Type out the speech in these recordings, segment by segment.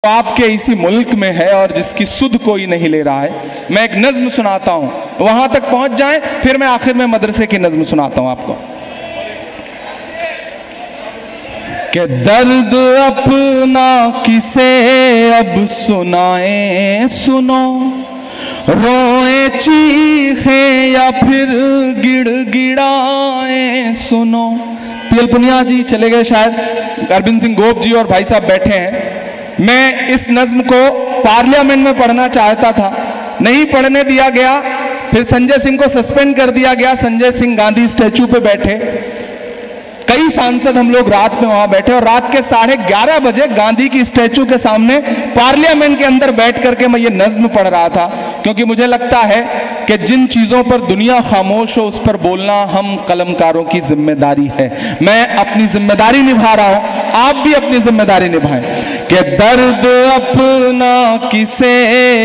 आपके इसी मुल्क में है और जिसकी सुध कोई नहीं ले रहा है। मैं एक नज्म सुनाता हूं, वहां तक पहुंच जाएं, फिर मैं आखिर में मदरसे की नज्म सुनाता हूं आपको। कि दर्द अपना किसे अब सुनाए सुनो, रोए चीखे या फिर गिड़गिड़ाए सुनो। पीएल पुनिया जी चले गए शायद, अरविंद सिंह गोप जी और भाई साहब बैठे हैं। मैं इस नज्म को पार्लियामेंट में पढ़ना चाहता था, नहीं पढ़ने दिया गया। फिर संजय सिंह को सस्पेंड कर दिया गया। संजय सिंह गांधी स्टैचू पे बैठे, कई सांसद हम लोग रात में वहां बैठे और रात के 11:30 बजे गांधी की स्टैचू के सामने पार्लियामेंट के अंदर बैठ करके मैं ये नज्म पढ़ रहा था, क्योंकि मुझे लगता है कि जिन चीजों पर दुनिया खामोश हो उस पर बोलना हम कलमकारों की जिम्मेदारी है। मैं अपनी जिम्मेदारी निभा रहा हूं, आप भी अपनी जिम्मेदारी निभाएं। कि दर्द अपना किसे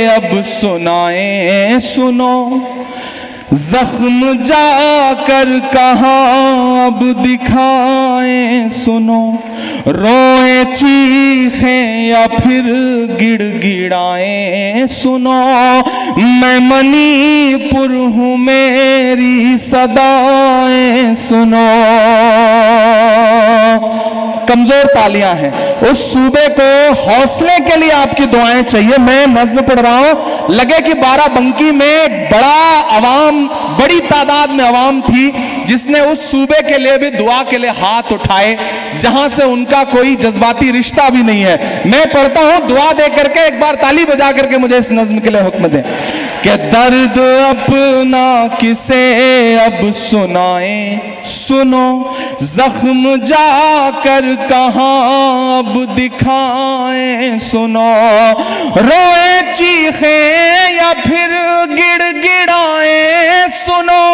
अब सुनाए सुनो, जख्म जाकर कहाँ अब दिखाएं सुनो, रोए चीखे या फिर गिड़गिड़ाएं सुनो। मैं मणिपुर हूँ मेरी सदाएं सुनो। कमजोर तालियां हैं, उस सूबे को हौसले के लिए आपकी दुआएं चाहिए। मैं नज्म पढ़ रहा हूं, लगे कि बाराबंकी में बड़ी तादाद में अवाम थी जिसने उस सूबे के लिए भी दुआ के लिए हाथ उठाए, जहां से उनका कोई जज्बाती रिश्ता भी नहीं है। मैं पढ़ता हूं, दुआ दे करके एक बार ताली बजा करके मुझे इस नज्म के लिए हुक्म दें। कि दर्द अपना किसे अब सुनाए सुनो, जख्म जाकर कहाँ अब दिखाएं सुनो, रोए चीखे या फिर गिड़गिड़ाएं सुनो।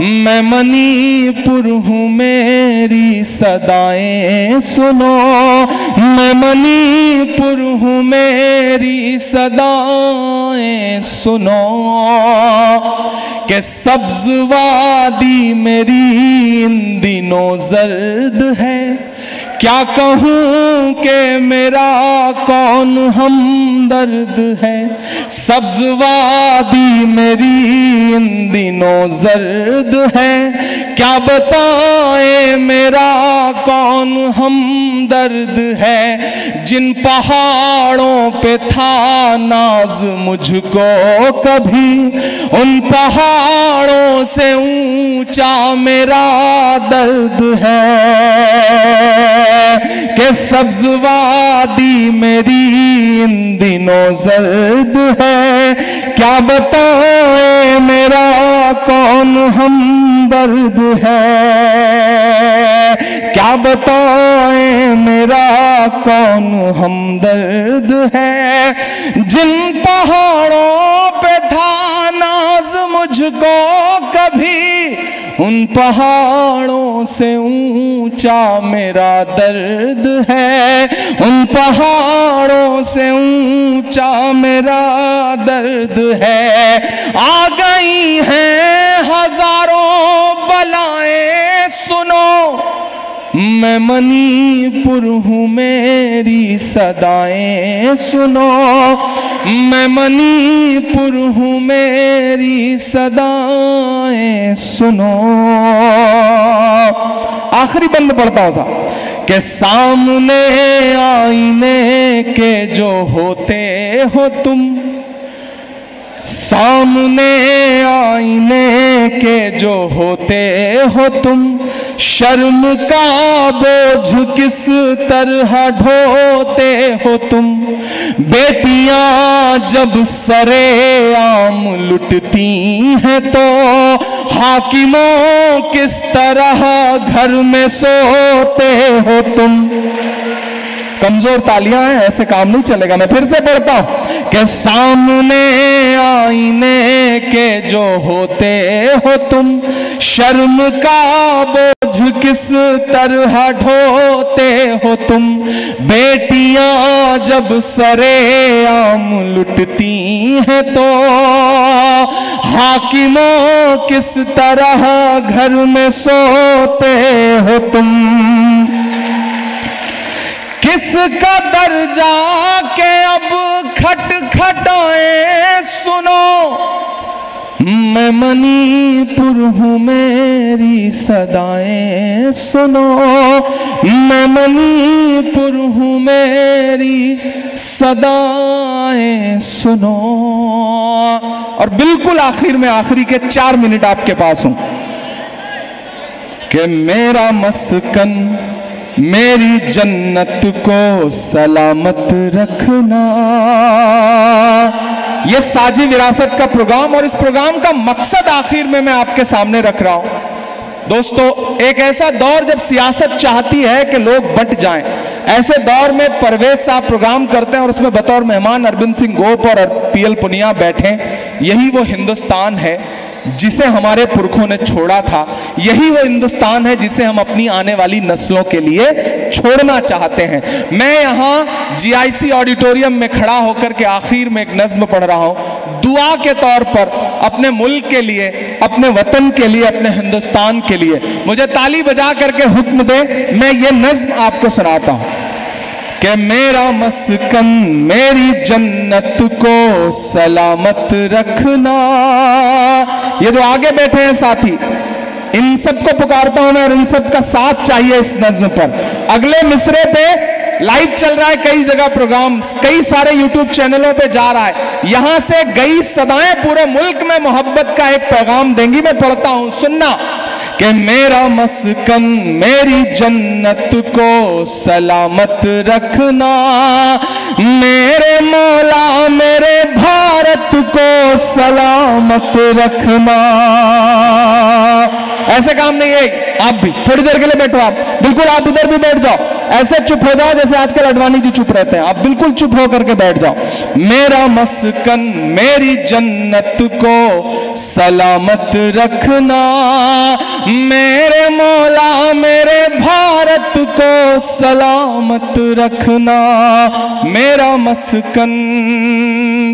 मैं मणिपुर हूँ मेरी सदाएं सुनो, मैं मणिपुर हूँ मेरी सदाएं सुनो। कि सब्ज वादी मेरी इन दिनों जर्द है, क्या कहूँ कि मेरा कौन हमदर्द है। सब्ज वादी मेरी इन दिनों जर्द है, क्या बताएं मेरा कौन हमदर्द है। जिन पहाड़ों पे था नाज मुझको कभी, उन पहाड़ों से ऊंचा मेरा दर्द है। कि सब्ज वादी मेरी इन दिनों जर्द है, क्या बताएं मेरा कौन हमदर्द है। क्या बताएं मेरा कौन हमदर्द है। जिन पहाड़ों पे था नाज मुझको कभी, उन पहाड़ों से ऊंचा मेरा दर्द है। उन पहाड़ों से ऊंचा मेरा दर्द है। आ गई हैं हजारों बलाएं सुनो, मैं मणिपुर हूँ मेरी सदाएं सुनो, मैं मणिपुर हूँ मेरी सदाएं सुनो। आखिरी बंद पढ़ता हूं साहब। कि सामने आईने के जो होते हो तुम, सामने आईने के जो होते हो तुम, शर्म का बोझ किस तरह ढोते हो तुम। बेटियां जब सरे आम लुटती हैं तो हाकिमों किस तरह घर में सोते हो तुम। कमजोर तालियां हैं, ऐसे काम नहीं चलेगा। मैं फिर से पढ़ता हूं। कि सामने आईने के जो होते हो तुम, शर्म का बोझ किस तरह ढोते हो तुम। बेटियां जब सरे आम लुटती हैं तो हाकिमों किस तरह घर में सोते हो तुम। किसका दर्जा के अब खटखटाए सुनो, मैं मणिपुर हूँ मेरी सदाएं सुनो, मैं मणिपुर हूँ मेरी सदाएं सुनो। और बिल्कुल आखिर में, आखिरी के 4 मिनट आपके पास हूं कि मेरा मस्कन मेरी जन्नत को सलामत रखना। यह साझी विरासत का प्रोग्राम, और इस प्रोग्राम का मकसद आखिर में मैं आपके सामने रख रहा हूं। दोस्तों, एक ऐसा दौर जब सियासत चाहती है कि लोग बंट जाएं, ऐसे दौर में परवेज साहब प्रोग्राम करते हैं और उसमें बतौर मेहमान अरविंद सिंह गोप और पीएल पुनिया बैठे। यही वो हिंदुस्तान है जिसे हमारे पुरखों ने छोड़ा था, यही वो हिंदुस्तान है जिसे हम अपनी आने वाली नस्लों के लिए छोड़ना चाहते हैं। मैं यहाँ जीआईसी ऑडिटोरियम में खड़ा होकर के आखिर में एक नज्म पढ़ रहा हूँ, दुआ के तौर पर अपने मुल्क के लिए, अपने वतन के लिए, अपने हिंदुस्तान के लिए। मुझे ताली बजा करके हुक्म दे, मैं ये नज्म आपको सुनाता हूँ कि मेरा मस्कन मेरी जन्नत को सलामत रखना। ये जो आगे बैठे हैं साथी, इन सबको पुकारता हूं मैं और इन सब का साथ चाहिए इस नज्म पर। अगले मिसरे पे लाइव चल रहा है, कई जगह प्रोग्राम, कई सारे यूट्यूब चैनलों पे जा रहा है। यहां से गई सदाएं पूरे मुल्क में मोहब्बत का एक पैगाम देंगी। मैं पढ़ता हूं, सुनना कि मेरा मस्कन मेरी जन्नत को सलामत रखना, मेरे मौला मेरे भारत को सलामत रखना। ऐसे काम नहीं है, आप भी थोड़ी देर के लिए बैठो, आप बिल्कुल, आप इधर भी बैठ जाओ, ऐसे चुप हो जाओ जैसे आजकल अडवाणी जी चुप रहते हैं, आप बिल्कुल चुप होकर के बैठ जाओ। मेरा मस्कन मेरी जन्नत को सलामत रखना, मेरे मौला मेरे भारत को सलामत रखना, मेरा मस्कन।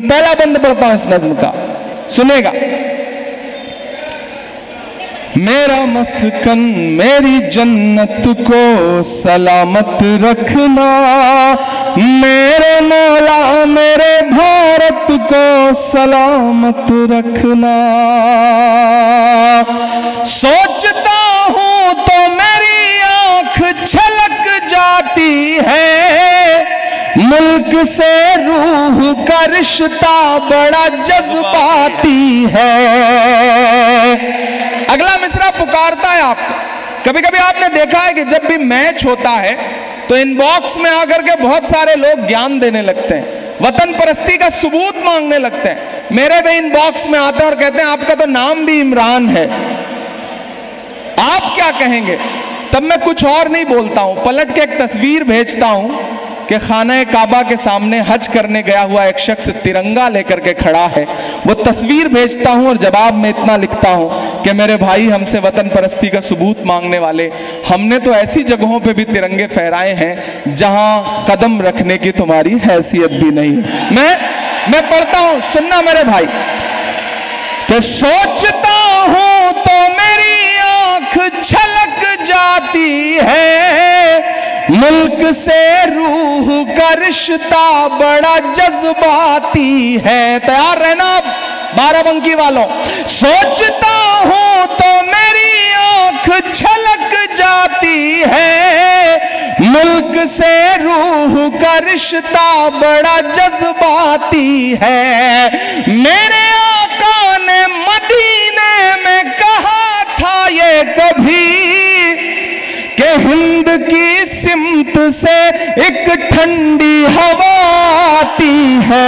पहला बंद पढ़ता हूं इस नज्म का, सुनेगा। मेरा मस्कन मेरी जन्नत को सलामत रखना, मेरे मौला मेरे भारत को सलामत रखना। सोचता हूं तो मेरी आंख छलक जाती है, मुल्क से रूह का रिश्ता बड़ा जज्बाती है। अगला मिसरा पुकारता है आपको। कभी कभी आपने देखा है कि जब भी मैच होता है तो इनबॉक्स में आकर के बहुत सारे लोग ज्ञान देने लगते हैं, वतन परस्ती का सबूत मांगने लगते हैं। मेरे भी इनबॉक्स में आते हैं और कहते हैं आपका तो नाम भी इमरान है, आप क्या कहेंगे? तब मैं कुछ और नहीं बोलता हूं, पलट के एक तस्वीर भेजता हूं कि खाना काबा के सामने हज करने गया हुआ एक शख्स तिरंगा लेकर के खड़ा है। वो तस्वीर भेजता हूं और जवाब में इतना लिखता हूं कि मेरे भाई, हमसे वतन परस्ती का सबूत मांगने वाले, हमने तो ऐसी जगहों पे भी तिरंगे फहराए हैं जहां कदम रखने की तुम्हारी हैसियत भी नहीं। मैं पढ़ता हूं, सुनना मेरे भाई, कि सोचता हूं तो मेरी आंख छलक जाती है, मुल्क से रूह का रिश्ता बड़ा जज्बाती है। तैयार रहना बाराबंकी वालों। सोचता हूं तो मेरी आंख छलक जाती है, मुल्क से रूह का रिश्ता बड़ा जज्बाती है। मेरे आका ने मदीने में कहा था ये कभी कि हिंद की सिमत से एक ठंडी हवा आती है।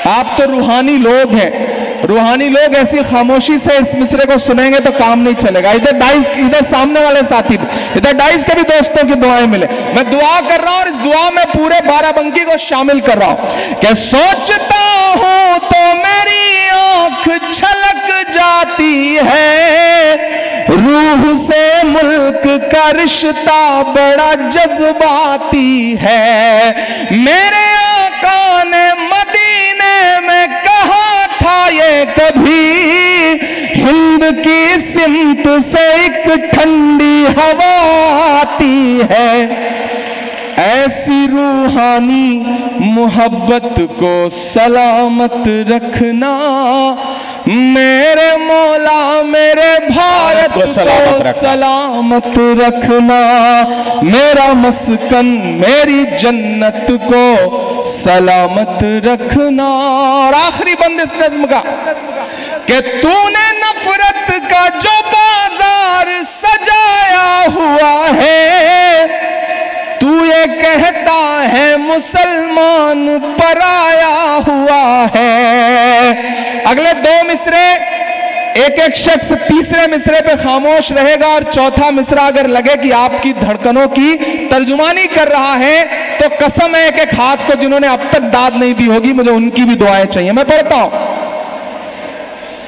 आप तो रूहानी लोग हैं, रूहानी लोग ऐसी खामोशी से इस मिसरे को सुनेंगे तो काम नहीं चलेगा। इधर डाइस, इधर सामने वाले साथी, इधर डाइस के भी दोस्तों की दुआएं मिले। मैं दुआ कर रहा हूं और इस दुआ में पूरे बाराबंकी को शामिल कर रहा हूं कि सोचता हूं तो मेरी आंख छलक जाती है, रूह से मुल्क का रिश्ता बड़ा जज्बाती है। मेरे आका ने मदीने में कहा था ये कभी, हिंद की सिमत से एक ठंडी हवा आती है, ऐसी रूहानी मोहब्बत को सलामत रखना। मेरे मौला मेरे भारत को सलामत रखना, मेरा मस्कन मेरी जन्नत को सलामत रखना। और आखिरी बंद इस नज़्म का कि तूने नफरत का जो बाजार सजाया हुआ है, तू ये कहता है मुसलमान पराया हुआ है। अगले दो मिसरे एक एक शख्स तीसरे मिसरे पे खामोश रहेगा और चौथा मिसरा अगर लगे कि आपकी धड़कनों की तर्जुमानी कर रहा है तो कसम है एक एक हाथ को जिन्होंने अब तक दाद नहीं दी होगी, मुझे उनकी भी दुआएं चाहिए। मैं पढ़ता हूं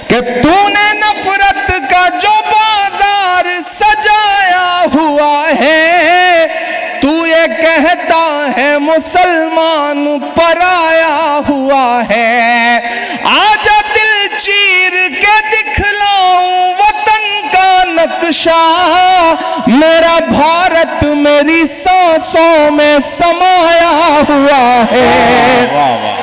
कि तूने नफरत का जो बाजार सजाया हुआ है, तू ये कहता है मुसलमान पराया हुआ है। आजा दिल चीर के दिखलाऊं वतन का नक्शा, मेरा भारत मेरी सांसों में समाया हुआ है। वाह वाह,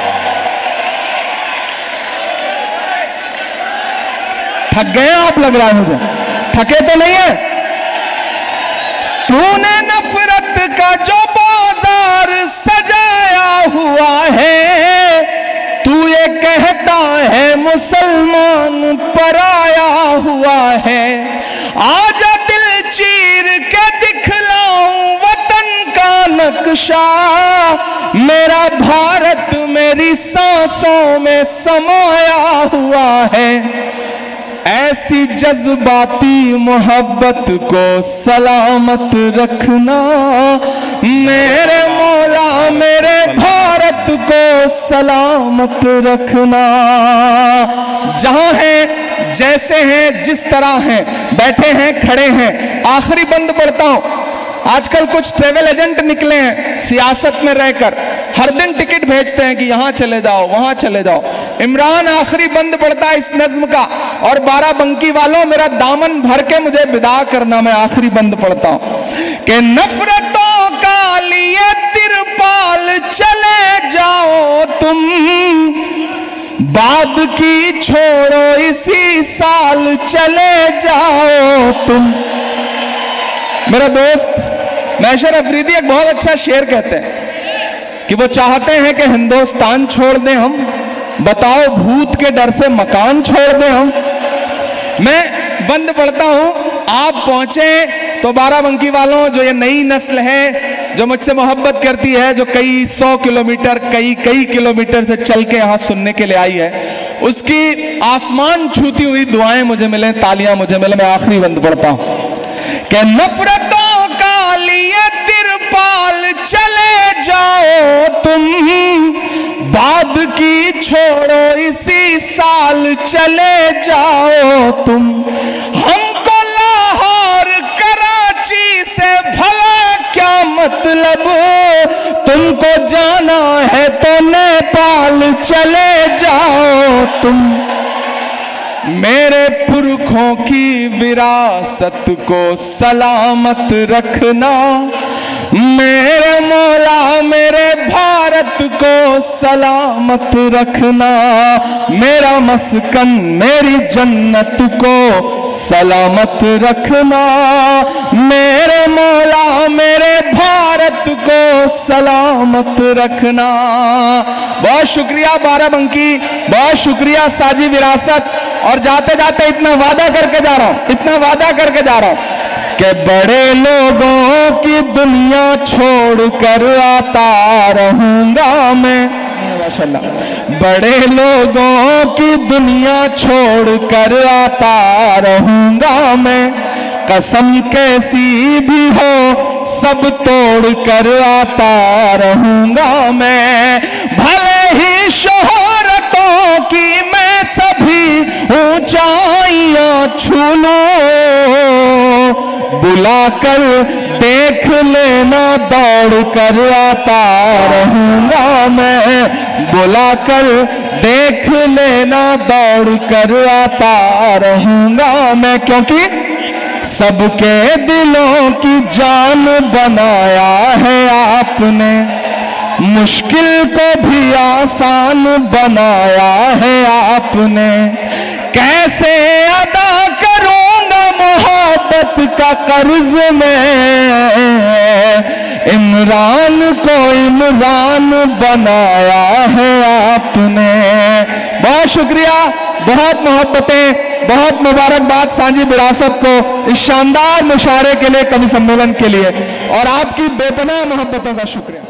थक गए आप लग रहा है मुझे, थके तो नहीं है? तूने नफरत का जो बाजार सजाया हुआ है, तू ये कहता है मुसलमान पराया हुआ है। आजा दिल चीर के दिखलाऊं वतन का नक्शा, मेरा भारत मेरी सांसों में समाया हुआ है। ऐसी जज्बाती मोहब्बत को सलामत रखना, मेरे मौला मेरे भारत को सलामत रखना। जहां हैं जैसे हैं जिस तरह हैं, बैठे हैं खड़े हैं। आखिरी बंद पढ़ता हूं। आजकल कुछ ट्रेवल एजेंट निकले हैं सियासत में रहकर, हर दिन टिकट भेजते हैं कि यहां चले जाओ वहां चले जाओ। इमरान आखिरी बंद पढ़ता है इस नज्म का, और बाराबंकी वालों मेरा दामन भर के मुझे विदा करना। मैं आखिरी बंद पढ़ता हूं कि नफरतों का लिए तिरपाल चले जाओ तुम, बाद की छोड़ो इसी साल चले जाओ तुम। मेरा दोस्त मैशर अफरीदी एक बहुत अच्छा शेर कहते हैं कि वो चाहते हैं कि हिंदुस्तान छोड़ दें हम, बताओ भूत के डर से मकान छोड़ दें हम। मैं बंद पढ़ता हूं, आप पहुंचे तो बाराबंकी वालों, जो ये नई नस्ल है जो मुझसे मोहब्बत करती है, जो कई 100 किलोमीटर कई किलोमीटर से चल के यहाँ सुनने के लिए आई है, उसकी आसमान छूती हुई दुआएं मुझे मिले, तालियां मुझे मिले। मैं आखिरी बंद पढ़ता हूं कि नफरतों का लिए तिरपाल चले जाओ तुम, बाद की छोड़ो इसी साल चले जाओ तुम। हमको लाहौर कराची से भला क्या मतलब, तुमको जाना है तो नेपाल चले जाओ तुम। मेरे पुरखों की विरासत को सलामत रखना, मेरे मौला मेरे भारत को सलामत रखना, मेरा मस्कन मेरी जन्नत को सलामत रखना, मेरे मौला मेरे भारत को सलामत रखना। बहुत शुक्रिया बाराबंकी, बहुत शुक्रिया साजी विरासत। और जाते जाते इतना वादा करके जा रहा हूं, इतना वादा करके जा रहा हूं कि बड़े लोगों की दुनिया छोड़कर आता रहूंगा मैं, माशाल्लाह। बड़े लोगों की दुनिया छोड़कर आता रहूंगा मैं, कसम कैसी भी हो सब तोड़ कर आता रहूंगा मैं। भले ही शोहरतों की मैं सभी ऊंचाइयां छू लूं, बुलाकर देख लेना दौड़ कर आता रहूंगा मैं, बुलाकर देख लेना दौड़ कर आता रहूंगा मैं। क्योंकि सबके दिलों की जान बनाया है आपने, मुश्किल को भी आसान बनाया है आपने। कैसे अदा करूंगा मोहब्बत का कर्ज में, इमरान को इमरान बनाया है आपने। बहुत शुक्रिया, बहुत मोहब्बतें, बहुत मुबारकबाद सांझी विरासत को इस शानदार मुशायरे के लिए, कवि सम्मेलन के लिए, और आपकी बेपनाह मोहब्बतों का शुक्रिया।